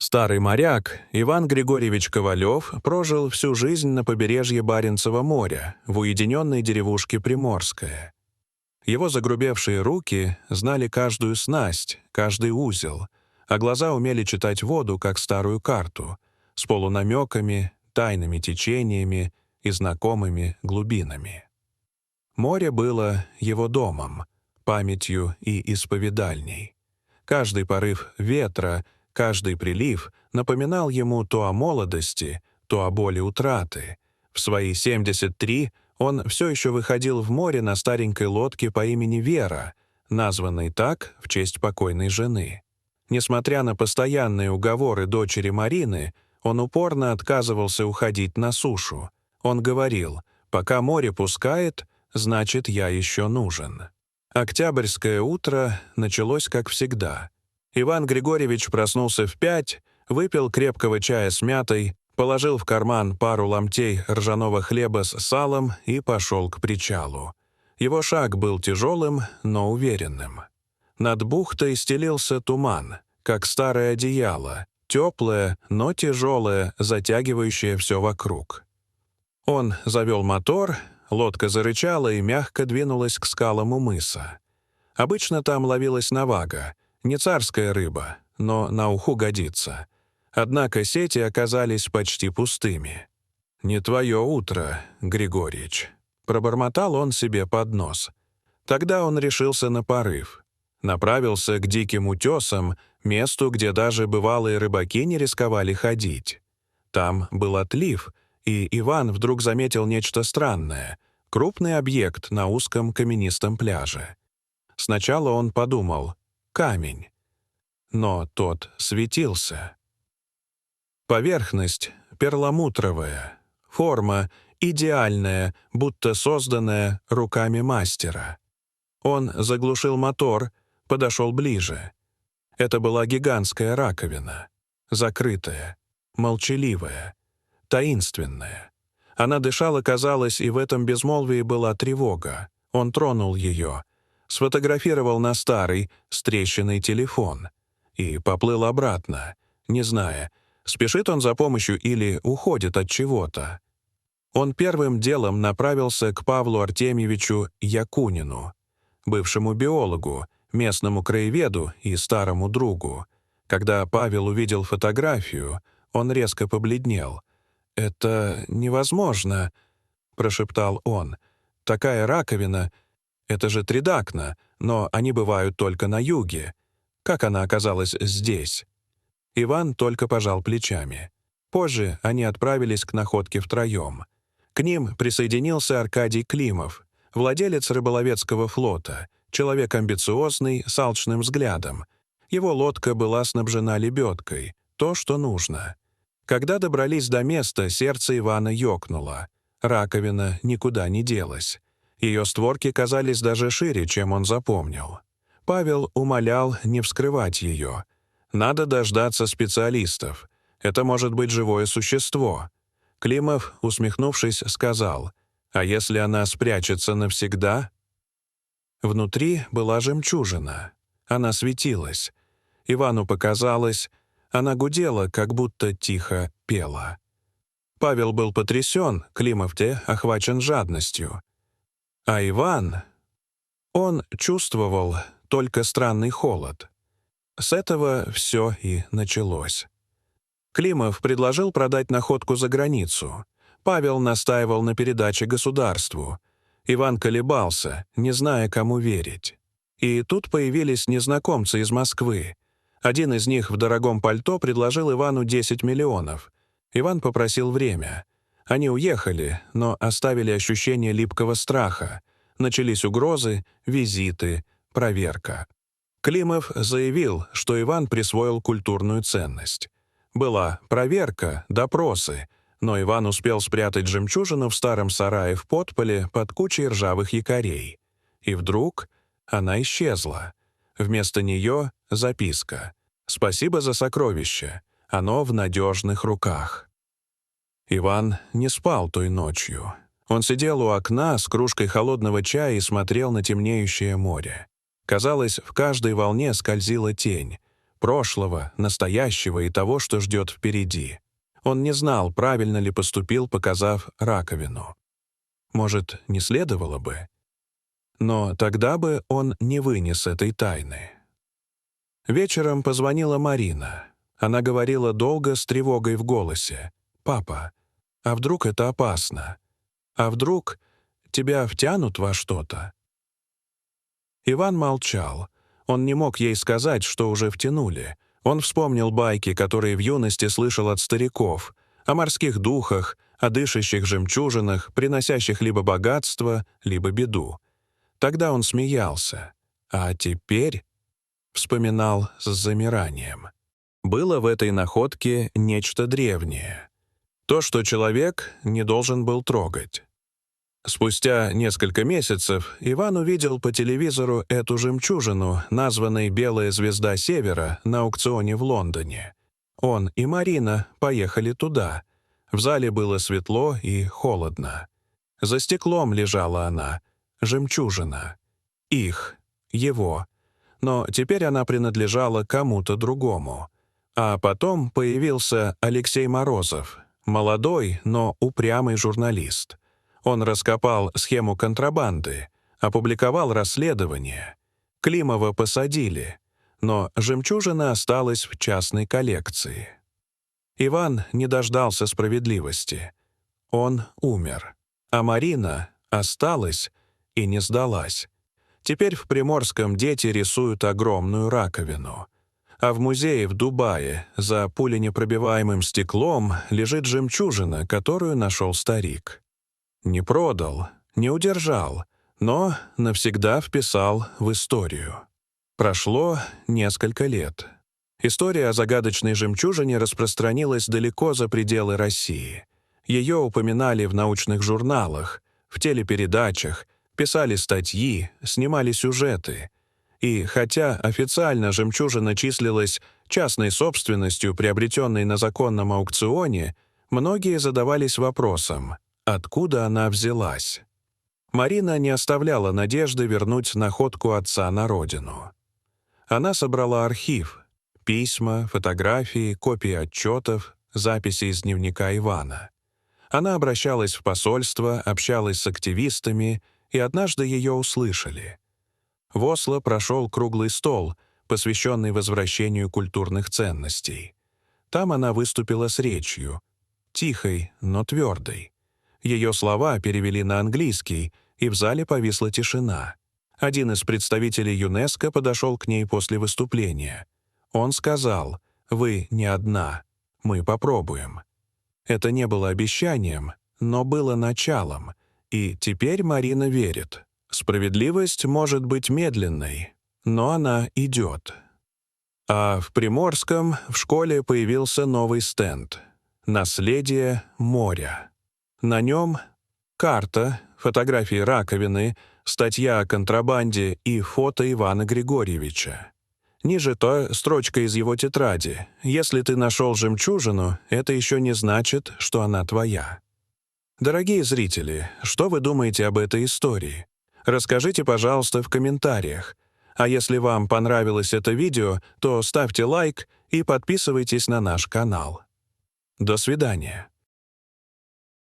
Старый моряк Иван Григорьевич Ковалев прожил всю жизнь на побережье Баренцева моря, в уединенной деревушке Приморская. Его загрубевшие руки знали каждую снасть, каждый узел, а глаза умели читать воду, как старую карту, с полунамеками, тайными течениями и знакомыми глубинами. Море было его домом, памятью и исповедальней. Каждый порыв ветра, каждый прилив напоминал ему то о молодости, то о боли утраты. В свои 73 он все еще выходил в море на старенькой лодке по имени Вера, названной так в честь покойной жены. Несмотря на постоянные уговоры дочери Марины, он упорно отказывался уходить на сушу. Он говорил: «Пока море пускает, значит, я еще нужен». Октябрьское утро началось как всегда. Иван Григорьевич проснулся в 5, выпил крепкого чая с мятой, положил в карман пару ломтей ржаного хлеба с салом и пошел к причалу. Его шаг был тяжелым, но уверенным. Над бухтой стелился туман, как старое одеяло, теплое, но тяжелое, затягивающее все вокруг. Он завел мотор, лодка зарычала и мягко двинулась к скалам у мыса. Обычно там ловилась навага, не царская рыба, но на уху годится. Однако сети оказались почти пустыми. «Не твое утро, Григорьич», — пробормотал он себе под нос. Тогда он решился на порыв. Направился к диким утесам, месту, где даже бывалые рыбаки не рисковали ходить. Там был отлив, и Иван вдруг заметил нечто странное — крупный объект на узком каменистом пляже. Сначала он подумал — камень. Но тот светился. Поверхность перламутровая, форма идеальная, будто созданная руками мастера. Он заглушил мотор, подошел ближе. Это была гигантская раковина, закрытая, молчаливая, таинственная. Она дышала, казалось, и в этом безмолвии была тревога. Он тронул ее, сфотографировал на старый, с трещиной телефон и поплыл обратно, не зная, спешит он за помощью или уходит от чего-то. Он первым делом направился к Павлу Артемьевичу Якунину, бывшему биологу, местному краеведу и старому другу. Когда Павел увидел фотографию, он резко побледнел. «Это невозможно», — прошептал он. «Такая раковина — это же тридакна, но они бывают только на юге. Как она оказалась здесь?» Иван только пожал плечами. Позже они отправились к находке втроем. К ним присоединился Аркадий Климов, владелец рыболовецкого флота, человек амбициозный, с алчным взглядом. Его лодка была снабжена лебедкой, то, что нужно. Когда добрались до места, сердце Ивана ёкнуло. Раковина никуда не делась. Ее створки казались даже шире, чем он запомнил. Павел умолял не вскрывать ее. Надо дождаться специалистов. Это может быть живое существо. Климов, усмехнувшись, сказал: «А если она спрячется навсегда?» Внутри была жемчужина. Она светилась. Ивану показалось, она гудела, как будто тихо пела. Павел был потрясен, Климов-те охвачен жадностью. А Иван... Он чувствовал только странный холод. С этого все и началось. Климов предложил продать находку за границу. Павел настаивал на передаче государству. Иван колебался, не зная, кому верить. И тут появились незнакомцы из Москвы. Один из них в дорогом пальто предложил Ивану 10 миллионов. Иван попросил время. Они уехали, но оставили ощущение липкого страха. Начались угрозы, визиты, проверка. Климов заявил, что Иван присвоил культурную ценность. Была проверка, допросы, но Иван успел спрятать жемчужину в старом сарае в подполе под кучей ржавых якорей. И вдруг она исчезла. Вместо нее записка: «Спасибо за сокровище. Оно в надежных руках». Иван не спал той ночью. Он сидел у окна с кружкой холодного чая и смотрел на темнеющее море. Казалось, в каждой волне скользила тень. прошлого, настоящего и того, что ждет впереди. Он не знал, правильно ли поступил, показав раковину. Может, не следовало бы? Но тогда бы он не вынес этой тайны. Вечером позвонила Марина. Она говорила долго с тревогой в голосе. «Папа, а вдруг это опасно? А вдруг тебя втянут во что-то?» Иван молчал. Он не мог ей сказать, что уже втянули. Он вспомнил байки, которые в юности слышал от стариков, о морских духах, о дышащих жемчужинах, приносящих либо богатство, либо беду. Тогда он смеялся. А теперь вспоминал с замиранием. Было в этой находке нечто древнее. То, что человек не должен был трогать. Спустя несколько месяцев Иван увидел по телевизору эту жемчужину, названной «Белая звезда Севера», на аукционе в Лондоне. Он и Марина поехали туда. В зале было светло и холодно. За стеклом лежала она, жемчужина. Его. Но теперь она принадлежала кому-то другому. А потом появился Алексей Морозов, молодой, но упрямый журналист. Он раскопал схему контрабанды, опубликовал расследование. Климова посадили, но жемчужина осталась в частной коллекции. Иван не дождался справедливости. Он умер. А Марина осталась и не сдалась. Теперь в Приморском дети рисуют огромную раковину. А в музее в Дубае за пуленепробиваемым стеклом лежит жемчужина, которую нашел старик. Не продал, не удержал, но навсегда вписал в историю. Прошло несколько лет. История о загадочной жемчужине распространилась далеко за пределы России. Ее упоминали в научных журналах, в телепередачах, писали статьи, снимали сюжеты. И хотя официально жемчужина числилась частной собственностью, приобретенной на законном аукционе, многие задавались вопросом, откуда она взялась. Марина не оставляла надежды вернуть находку отца на родину. Она собрала архив, письма, фотографии, копии отчетов, записи из дневника Ивана. Она обращалась в посольство, общалась с активистами, и однажды ее услышали. В Осло прошел круглый стол, посвященный возвращению культурных ценностей. Там она выступила с речью, тихой, но твердой. Ее слова перевели на английский, и в зале повисла тишина. Один из представителей ЮНЕСКО подошел к ней после выступления. Он сказал: «Вы не одна, мы попробуем». Это не было обещанием, но было началом, и теперь Марина верит. Справедливость может быть медленной, но она идет. А в Приморском в школе появился новый стенд «Наследие моря». На нем карта, фотографии раковины, статья о контрабанде и фото Ивана Григорьевича. Ниже то строчка из его тетради. «Если ты нашел жемчужину, это еще не значит, что она твоя». Дорогие зрители, что вы думаете об этой истории? Расскажите, пожалуйста, в комментариях. А если вам понравилось это видео, то ставьте лайк и подписывайтесь на наш канал. До свидания.